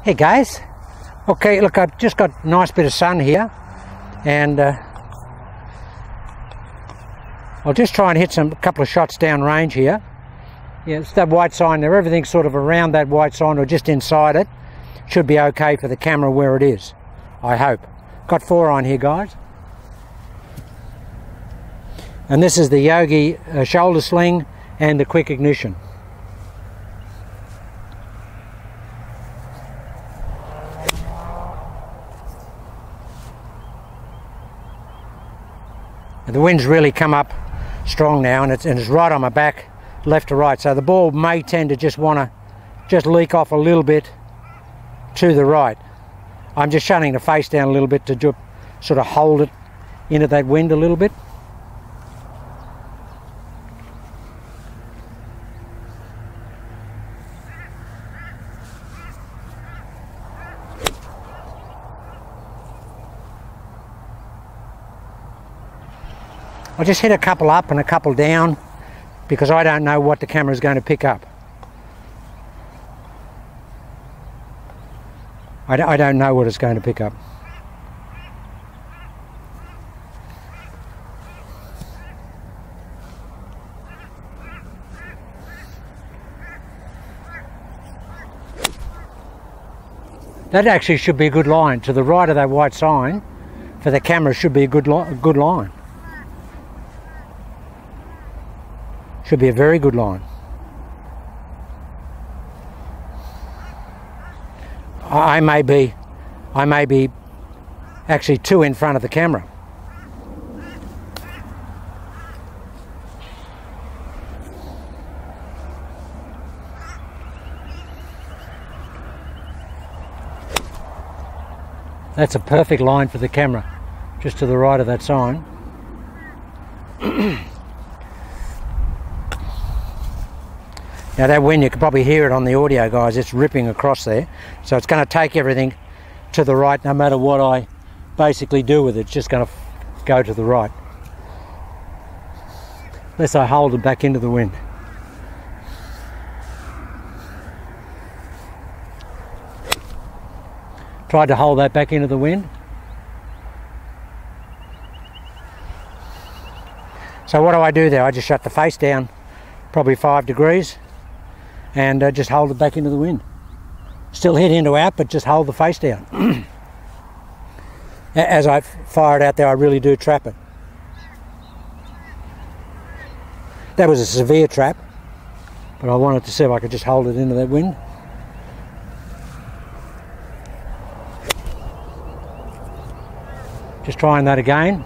Hey guys, okay, look, I've just got a nice bit of sun here, and I'll just try and hit a couple of shots down range here. Yeah, it's that white sign there. Everything's sort of around that white sign or just inside it. Should be okay for the camera where it is, I hope. Got 4 on here, guys. And this is the Yogi shoulder sling and the quick ignition. And the wind's really come up strong now, and it's right on my back, left to right. So the ball may tend to just want to just leak off a little bit to the right. I'm just shunting the face down a little bit to sort of hold it into that wind a little bit. I'll just hit a couple up and a couple down because I don't know what the camera is going to pick up. I don't know what it's going to pick up. That actually should be a good line. To the right of that white sign for the camera should be a good line. Should be a very good line. I may be actually 2 in front of the camera. That's a perfect line for the camera, just to the right of that sign. Now that wind, you can probably hear it on the audio, guys. It's ripping across there. So it's going to take everything to the right no matter what I basically do with it. It's just going to go to the right. Unless I hold it back into the wind. Tried to hold that back into the wind. So what do I do there? I just shut the face down probably 5 degrees. And just hold it back into the wind. Still head into out, but just hold the face down. As I fire it out there, I really do trap it. That was a severe trap, but I wanted to see if I could just hold it into that wind. Just trying that again.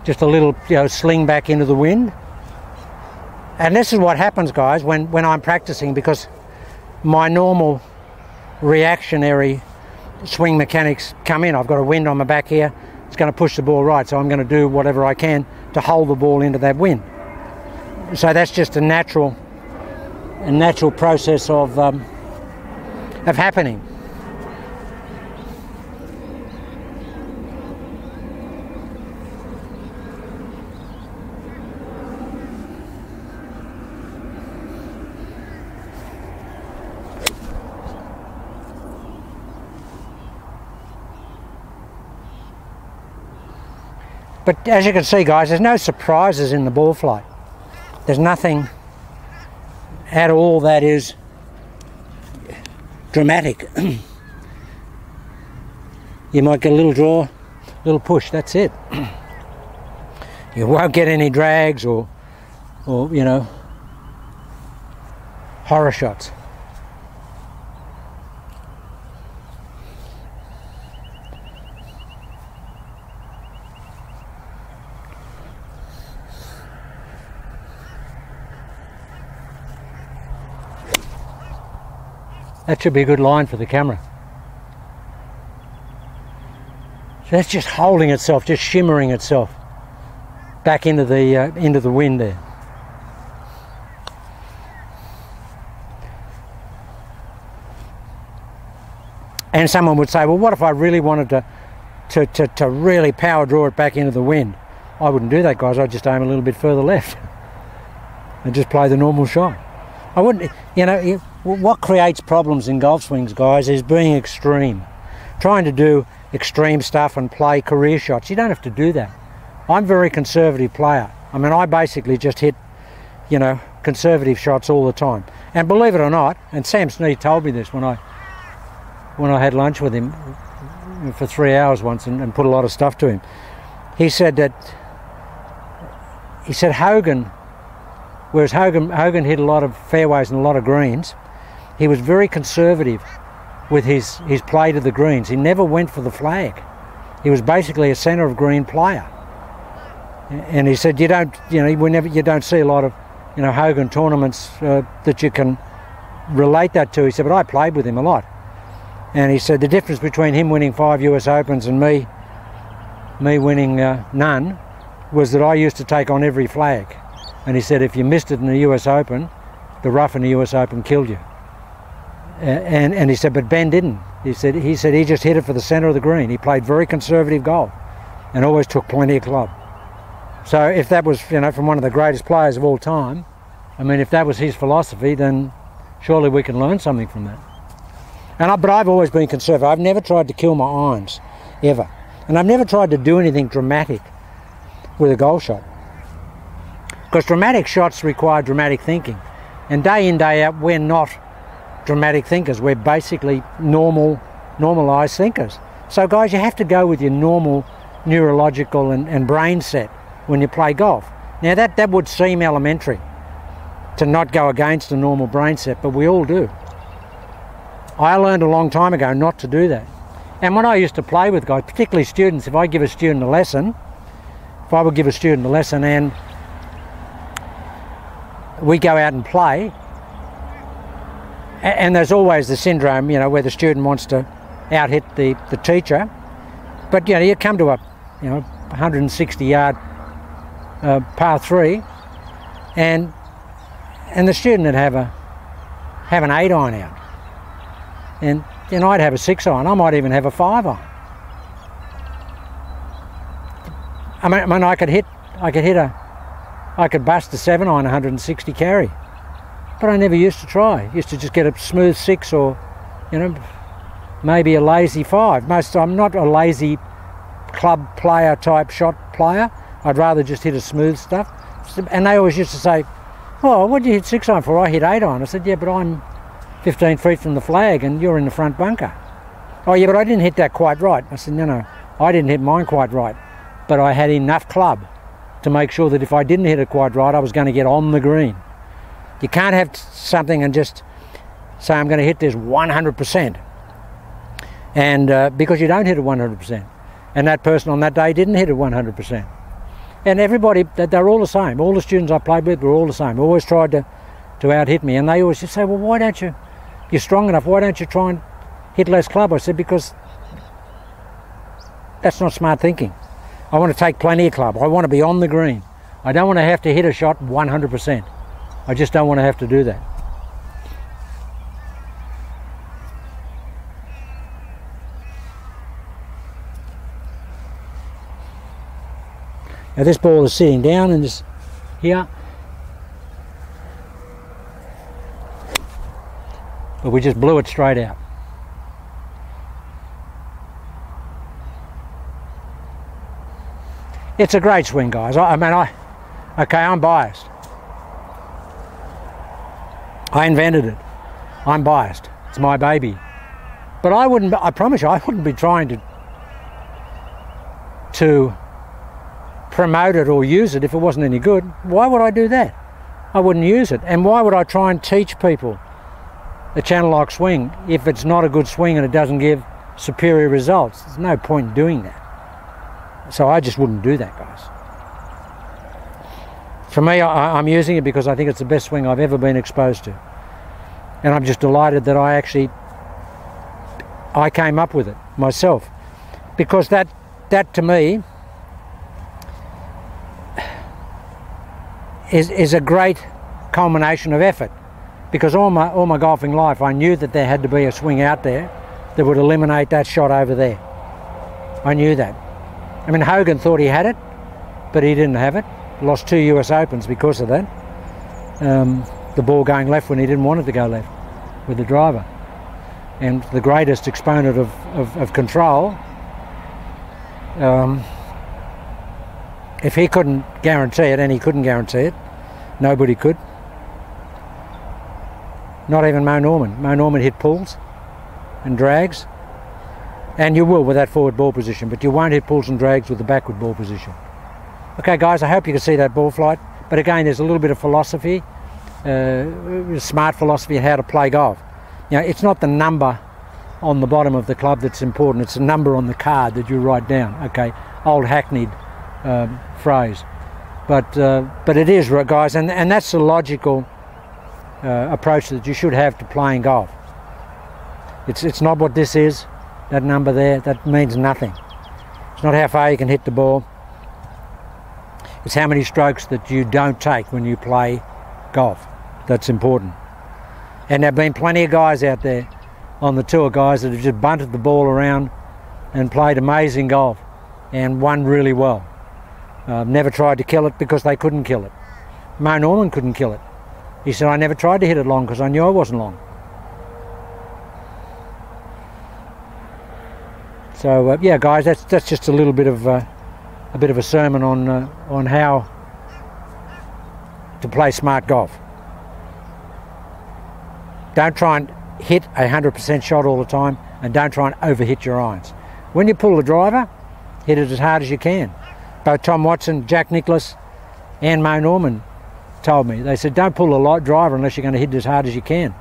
Just a little, sling back into the wind. And this is what happens, guys, when I'm practicing, because my normal reactionary swing mechanics come in. I've got a wind on my back here. It's going to push the ball right, so I'm going to do whatever I can to hold the ball into that wind. So that's just a natural process of happening. But as you can see, guys, there's no surprises in the ball flight. There's nothing at all that is dramatic. You might get a little draw, little push, that's it. You won't get any drags or horror shots. That should be a good line for the camera. So that's just holding itself, just shimmering itself back into the wind there. And someone would say, well, what if I really wanted to really power draw it back into the wind? I wouldn't do that, guys. I'd just aim a little bit further left and just play the normal shot. I wouldn't, what creates problems in golf swings, guys, is being extreme. Trying to do extreme stuff and play career shots. You don't have to do that. I'm a very conservative player. I mean, I basically just hit, you know, conservative shots all the time. And believe it or not, and Sam Snead told me this when I had lunch with him for 3 hours once and put a lot of stuff to him. He said Hogan, whereas Hogan hit a lot of fairways and a lot of greens, he was very conservative with his play to the greens. He never went for the flag. He was basically a centre of green player. And he said you don't see a lot of, you know, Hogan tournaments that you can relate that to. He said, but I played with him a lot. And he said the difference between him winning 5 US Opens and me winning none was that I used to take on every flag. And he said if you missed it in the US Open, the rough in the US Open killed you. And he said, but Ben didn't. He said he just hit it for the centre of the green. He played very conservative golf and always took plenty of club. So if that was, you know, from one of the greatest players of all time, I mean, if that was his philosophy, then surely we can learn something from that. But I've always been conservative. I've never tried to kill my irons, ever. And I've never tried to do anything dramatic with a golf shot. Because dramatic shots require dramatic thinking. And day in, day out, we're not dramatic thinkers. We're basically normalised thinkers. So guys, you have to go with your normal neurological and brain set when you play golf. Now that would seem elementary to not go against a normal brain set, but we all do. I learned a long time ago not to do that. And when I used to play with guys, particularly students, if I would give a student a lesson and we go out and play, and there's always the syndrome, you know, where the student wants to out-hit the teacher. But, you know, you come to a 160-yard par 3, and the student would have an 8-iron out. And then I'd have a 6-iron. I might even have a 5-iron. I could bust a 7-iron 160 carry. But I never used to try. I used to just get a smooth 6 or, you know, maybe a lazy 5. I'm not a lazy club player type shot player. I'd rather just hit a smooth stuff. And they always used to say, oh, what did you hit 6-iron for? I hit 8-iron. I said, yeah, but I'm 15 feet from the flag and you're in the front bunker. Oh yeah, but I didn't hit that quite right. I said, no, I didn't hit mine quite right. But I had enough club to make sure that if I didn't hit it quite right, I was going to get on the green. You can't have something and just say, I'm going to hit this 100%. And because you don't hit it 100%. And that person on that day didn't hit it 100%. And everybody, they're all the same. All the students I played with were all the same. Always tried to out-hit me. And they always just say, well, why don't you, you're strong enough, why don't you try and hit less club? I said, because that's not smart thinking. I want to take plenty of club. I want to be on the green. I don't want to have to hit a shot 100%. I just don't want to have to do that. Now this ball is sitting down in this here. But we just blew it straight out. It's a great swing, guys. I'm biased. I invented it. I'm biased. It's my baby. But I promise you, I wouldn't be trying to promote it or use it if it wasn't any good. Why would I do that? I wouldn't use it. And why would I try and teach people a channel lock swing if it's not a good swing and it doesn't give superior results? There's no point in doing that. So I just wouldn't do that, guys. For me, I'm using it because I think it's the best swing I've ever been exposed to. And I'm just delighted that I came up with it myself. Because that to me is a great culmination of effort. Because all my golfing life I knew that there had to be a swing out there that would eliminate that shot over there. I knew that. I mean, Hogan thought he had it, but he didn't have it. Lost 2 US Opens because of that. The ball going left when he didn't want it to go left. with the driver. And the greatest exponent of control, if he couldn't guarantee it, and he couldn't guarantee it, nobody could. Not even Mo Norman. Mo Norman hit pulls and drags, and you will with that forward ball position, but you won't hit pulls and drags with the backward ball position. Okay guys, I hope you can see that ball flight, but again there's a little bit of philosophy, smart philosophy on how to play golf. You know, it's not the number on the bottom of the club that's important, it's the number on the card that you write down. Okay, old hackneyed phrase, but it is, guys, and that's the logical approach that you should have to playing golf. It's not what this is, that number there, that means nothing. It's not how far you can hit the ball, it's how many strokes that you don't take when you play golf. That's important. And there have been plenty of guys out there on the tour, guys, that have just bunted the ball around and played amazing golf and won really well. Never tried to kill it because they couldn't kill it. Mo Norman couldn't kill it. He said, I never tried to hit it long because I knew I wasn't long. So yeah, guys, that's just a little bit of a sermon on how to play smart golf. Don't try and hit a 100% shot all the time, and don't try and overhit your irons. When you pull the driver, hit it as hard as you can. Both Tom Watson, Jack Nicklaus and Mo Norman told me, they said don't pull the driver unless you're going to hit it as hard as you can.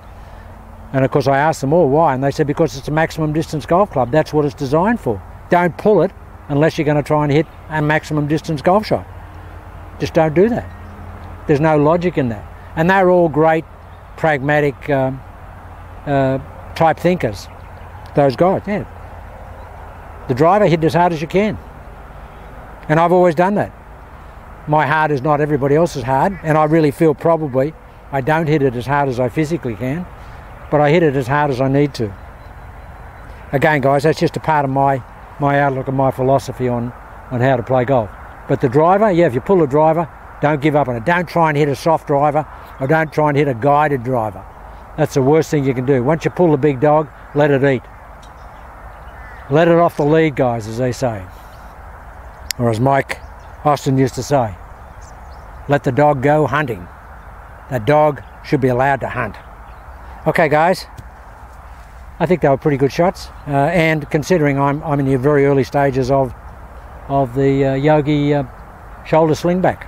And of course I asked them all why, and they said because it's a maximum distance golf club, that's what it's designed for. Don't pull it unless you're going to try and hit a maximum distance golf shot. Just don't do that. There's no logic in that. And they're all great pragmatic type thinkers, those guys. Yeah, the driver, hit as hard as you can, and I've always done that. My heart is not everybody else's heart, and I really feel probably I don't hit it as hard as I physically can, but I hit it as hard as I need to. Again guys, that's just a part of my outlook and my philosophy on how to play golf. But the driver, yeah, if you pull a driver, don't give up on it. Don't try and hit a soft driver, or don't try and hit a guided driver. That's the worst thing you can do. Once you pull the big dog, let it eat. Let it off the lead, guys, as they say. Or as Mike Austin used to say, let the dog go hunting. That dog should be allowed to hunt. Okay guys, I think they were pretty good shots, and considering I'm in the very early stages of the Yogi shoulder sling back.